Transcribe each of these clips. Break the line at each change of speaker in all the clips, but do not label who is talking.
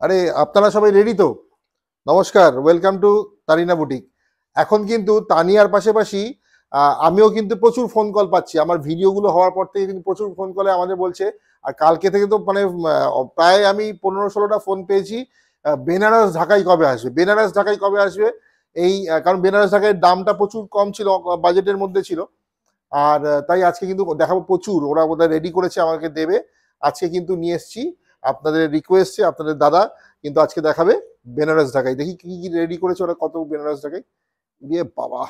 আরে আপনারা সবাই রেডি তো? নমস্কার, ওয়েলকাম টু তারিনা বুটিক। এখন কিন্তু তানিয়ার পাশাপাশি আমিও কিন্তু প্রচুর ফোন কল পাচ্ছি। আমার ভিডিওগুলো হওয়ার পর থেকে কিন্তু প্রচুর ফোন কলে আমাদের বলছে। আর কালকে থেকে তো মানে প্রায় আমি 15-16টা ফোন পেয়েছি। বেনারস ঢাকায় কবে আসবে, বেনারস ঢাকায় কবে আসবে। এই কারণ বেনারস ঢাকায় দামটা প্রচুর কম ছিল, বাজেটের মধ্যে ছিল। আর তাই আজকে কিন্তু দেখাবো প্রচুর, ওরা বোধহয় রেডি করেছে আমাকে দেবে। আজকে কিন্তু নিয়ে এসছি, আপনাদের রিকোয়েস্টে আপনাদের দাদা কিন্তু আজকে দেখাবে বেনারস ঢাকাই। দেখি কি কি রেডি করেছে ওরা, কত বেনারস ঢাকাই দিয়ে বাবা,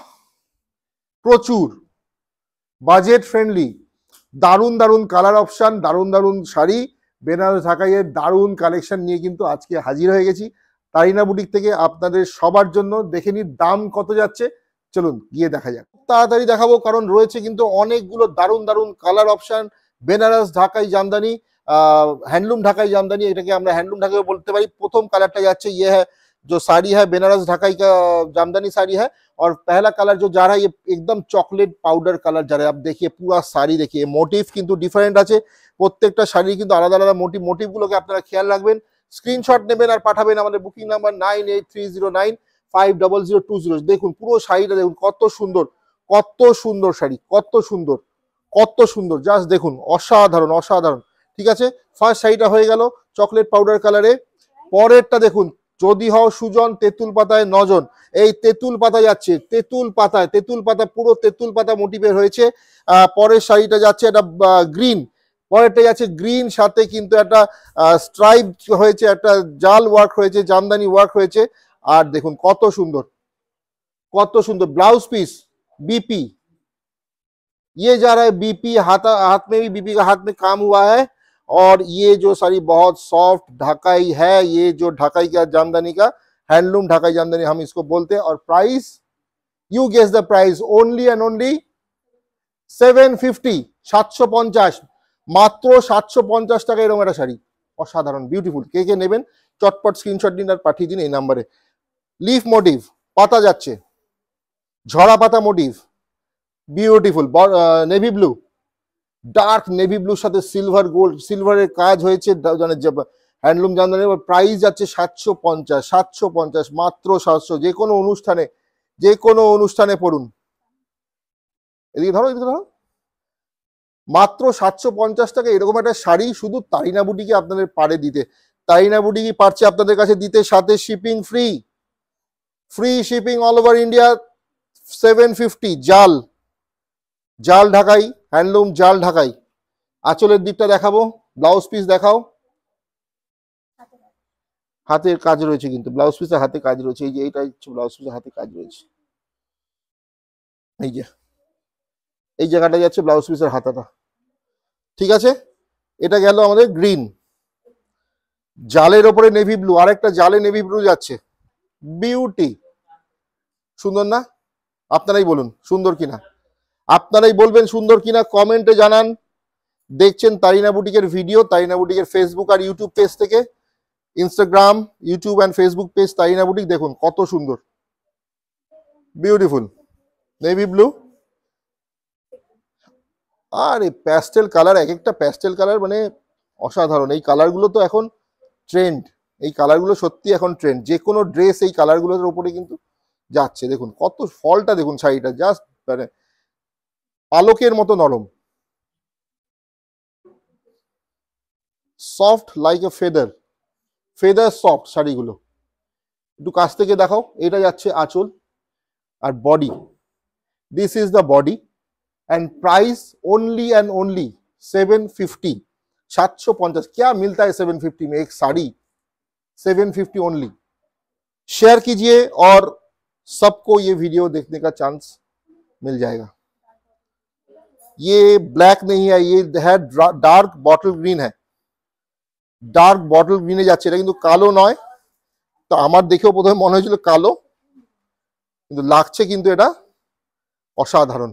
প্রচুর বাজেট ফ্রেন্ডলি, দারুণ দারুণ কালার অপশন, দারুণ দারুণ শাড়ি, বেনারস ঢাকাইয়ের দারুণ কালেকশন নিয়ে কিন্তু আজকে হাজির হয়ে গেছি তারিনা বুটিক থেকে আপনাদের সবার জন্য। দেখে নিন দাম কত যাচ্ছে, চলুন গিয়ে দেখা যাক। তাড়াতাড়ি দেখাবো কারণ রয়েছে কিন্তু অনেকগুলো দারুণ দারুণ কালার অপশন। বেনারস ঢাকাই জামদানি, हैंडलूम ढाकाई जामदानी, এটাকে আমরা হ্যান্ডলুম ঢাকাই বলতে পারি। প্রথম কালারটা যাচ্ছে, ये है जो साड़ी है बेनारस ढाकाई का जामदानी साड़ी है। और पहला कलर जो जा रहा है ये एकदम चॉकलेट पाउडर कलर जा रहा है। आप देखिए पूरा साड़ी देखिए, मोटिव কিন্তু ডিফারেন্ট আছে, প্রত্যেকটা শাড়ি কিন্তু আলাদা আলাদা মোটিভগুলোকে আপনারা খেয়াল রাখবেন। স্ক্রিনশট নেবেন আর পাঠাবেন আমাদের বুকিং নাম্বার 9830950020। দেখুন পুরো শাড়িটা দেখুন কত সুন্দর, কত সুন্দর শাড়ি, কত সুন্দর, কত সুন্দর, জাস্ট দেখুন অসাধারণ অসাধারণ। ঠিক আছে, ফার্স্ট শাড়িটা হয়ে গেল চকলেট পাউডার কালারে। পরেরটা দেখুন, যদি হও সুজন তেঁতুল পাতায় নজন, এই তেঁতুল পাতা যাচ্ছে, তেঁতুল পাতায়, তেঁতুল পাতা পুরো তেঁতুল পাতা মোটিভের হয়েছে। পরের শাড়িটা যাচ্ছে এটা গ্রিন, পরেরটা যাচ্ছে গ্রিন, সাথে কিন্তু একটা স্ট্রাইপ হয়েছে, একটা জাল ওয়ার্ক হয়েছে, জামদানি ওয়ার্ক হয়েছে। আর দেখুন কত সুন্দর, কত সুন্দর ब्लाउज पीस बीपी, ये जा रहा है बीपी, हाथ में भी बीपी का हाथ में काम हुआ है। और ये जो साड़ी बहुत सॉफ्ट ढाकाई है, ये जो ढाकाई का जामदानी का हैंडलूम ढाकाई जामदानी हम इसको बोलते हैं। और price, you guess the price, only and only 750, 750, মাত্র 750 টাকা এরকম একটা শাড়ি, অসাধারণ বিউটিফুল। কে কে নেবেন চটপট স্ক্রিনশট দিন আর পাঠিয়ে দিন এই নাম্বারে। লিফ মোটিভ পাতা যাচ্ছে, ঝরা পাতা motif, beautiful navy blue, dark navy ব্লুর সাথে সিলভার গোল্ড, সিলভারের কাজ হয়েছে, মানে হ্যান্ডলুম জামদানি। প্রাইস যাচ্ছে 750, 750, মাত্র 700। যে কোনো অনুষ্ঠানে, যে কোনো অনুষ্ঠানে পড়ুন। এদিকে ধরো, এদিকে ধরো, মাত্র 750 টাকা এরকম একটা শাড়ি শুধু তারিনা বুটিকে আপনাদের পারে দিতে। তারিনা বুটিকই পারছে আপনাদের কাছে দিতে, সাথে shipping free, free shipping all over India. 750 জাল, জাল ঢাকাই, হ্যান্ডলুম জাল ঢাকাই। আঁচলের দিকটা দেখাবো, ব্লাউজ পিস দেখাও, হাতের কাজ রয়েছে কিন্তু ব্লাউজ পিসের হাতে কাজ রয়েছে। এই যে এইটা ব্লাউজ পিসের হাতে কাজ রয়েছে, এই যে এই জায়গাটা যাচ্ছে ব্লাউজ পিসের হাতাটা। ঠিক আছে, এটা গেল আমাদের গ্রিন, জালের ওপরে নেভি ব্লু, আরেকটা জালে নেভি ব্লু যাচ্ছে, বিউটি। সুন্দর না? আপনারাই বলুন সুন্দর কিনা, আপনারাই বলবেন সুন্দর কিনা, কমেন্টে জানান। দেখছেন তারিনা বুটিকের ভিডিও, তারিনা বুটিকের ফেসবুক আর ইউটিউব পেজ থেকে, Instagram, YouTube and Facebook page Tarina boutique. দেখুন কত সুন্দর, বিউটিফুল নেভি ব্লু। আর এই প্যাস্টেল কালার, এক একটা প্যাস্টেল কালার মানে অসাধারণ। এই কালারগুলো তো এখন ট্রেন্ড, এই কালারগুলো সত্যি এখন ট্রেন্ড। যে কোনো ড্রেস এই কালারগুলোর উপরে কিন্তু যাচ্ছে। দেখুন কত ফলটা, দেখুন শাড়িটা জাস্ট মানে পালকের মতো নরম, soft like a feather, feather soft শাড়িগুলো। একটু কাছ থেকে দেখাও, এটা যাচ্ছে আঁচল আর body, this is the body. And price only and only 750, 750। क्या मिलता है 750 में एक साड़ी, 750 ओनली। शेयर कीजिए और सबको ये वीडियो देखने का चांस मिल जाएगा। ये ब्लैक नहीं है, ये है डार्क बॉटल ग्रीन है, डार्क बॉटल ग्रीने যাচ্ছে। এটা কিন্তু কালো নয়, তো আমার দেখেও প্রথমে মনে হয়েছিল কালো, কিন্তু লাগছে কিন্তু এটা অসাধারণ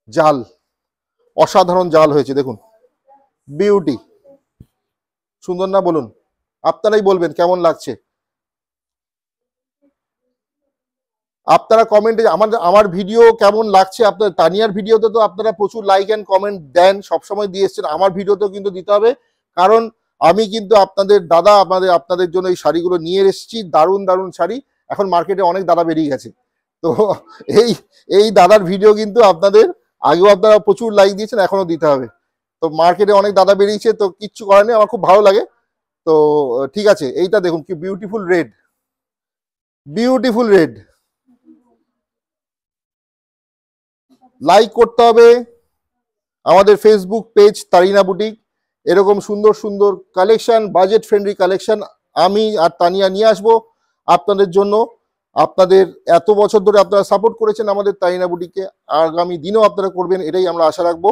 জাল, অসাধারণ জাল হয়েছে। দেখুন বিউটি, সুন্দর না বলুন? আপনারাই বলবেন কেমন লাগছে। আপনারা কমেন্টে আমার ভিডিও কেমন লাগছে, আপনার তানিয়ার ভিডিওতে তো আপনারা প্রচুর লাইক এন্ড কমেন্ট দেন, সবসময় দিয়ে এসছেন। আমার ভিডিওতেও কিন্তু দিতে হবে, কারণ আমি কিন্তু আপনাদের দাদা আপনাদের জন্য এই শাড়িগুলো নিয়ে এসেছি, দারুণ দারুণ শাড়ি। এখন মার্কেটে অনেক দাদা বেরিয়ে গেছে, তো এই এই দাদার ভিডিও কিন্তু আপনাদের আগেও আপনারা প্রচুর লাইক দিয়েছেন, এখনো দিতে হবে। তো মার্কেটে অনেক দাদা বেরিয়েছে, তো কিচ্ছু করার নেই, আমার খুব ভালো লাগে। তো ঠিক আছে, এইটা দেখুন কি beautiful red, beautiful red. Like করতে হবে আমাদের ফেসবুক পেজ তারিনা বুটিক। এরকম সুন্দর সুন্দর কালেকশন, বাজেট ফ্রেন্ডলি কালেকশন আমি আর তানিয়া নিয়ে আসবো আপনাদের জন্য। আপনাদের এত বছর ধরে আপনারা সাপোর্ট করেছেন আমাদের তারিনা বুটিককে, আগামী দিনেও আপনারা করবেন, এটাই আমরা আশা রাখবো।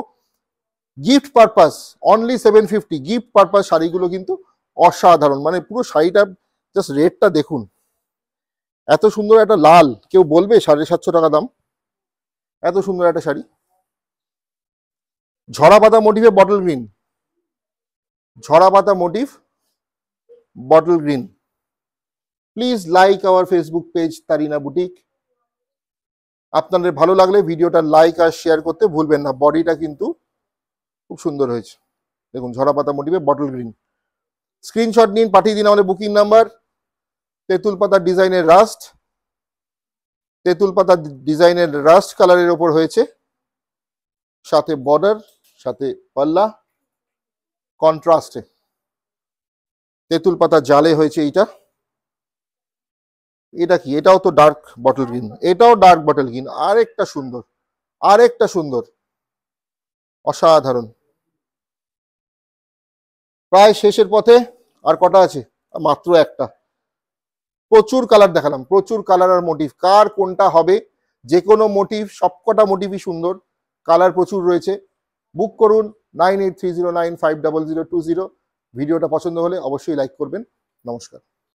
Gift purpose only 750, gift purpose শাড়িগুলো কিন্তু অসাধারণ, মানে পুরো শাড়িটা জাস্ট রেটটা দেখুন, এত সুন্দর একটা লাল, কেউ বলবে 750 টাকা দাম, এত সুন্দর একটা শাড়ি। ঝরা পাতা মোটিভে বটল গ্রিন, ঝরা পাতা motif bottle green. Please like our Facebook page Tarina boutique. আপনাদের ভালো লাগলে ভিডিওটা লাইক আর শেয়ার করতে ভুলবেন না। বডিটা কিন্তু খুব সুন্দর হয়েছে, দেখুন ঝরা পাতা মোটিভে বটল গ্রিন। স্ক্রিনশট নিন, পাঠিয়ে দিন আমাদের বুকিং নাম্বার। তেঁতুল পাতা ডিজাইনের রাস্ট, তেঁতুল পাতা ডিজাইনের রাস্ট কালারের ওপর হয়েছে, সাথে বর্ডার, সাথে পাল্লা কন্ট্রাস্টে। তেঁতুল পাতা জালে হয়েছে এইটা। এটা কি? এটাও তো ডার্ক বটল গ্রিন, এটাও ডার্ক বটল গ্রিন। আরেকটা সুন্দর, আরেকটা সুন্দর, অসাধারণ। প্রায় শেষের পথে, আর কটা আছে? মাত্র একটা। প্রচুর কালার দেখালাম, প্রচুর কালার আর মোটিভ, কার কোনটা হবে, যে কোনো মোটিভ, সবকটা মোটিভই সুন্দর, কালার প্রচুর রয়েছে। বুক করুন 9830950020। ভিডিওটা পছন্দ হলে অবশ্যই লাইক করবেন। নমস্কার।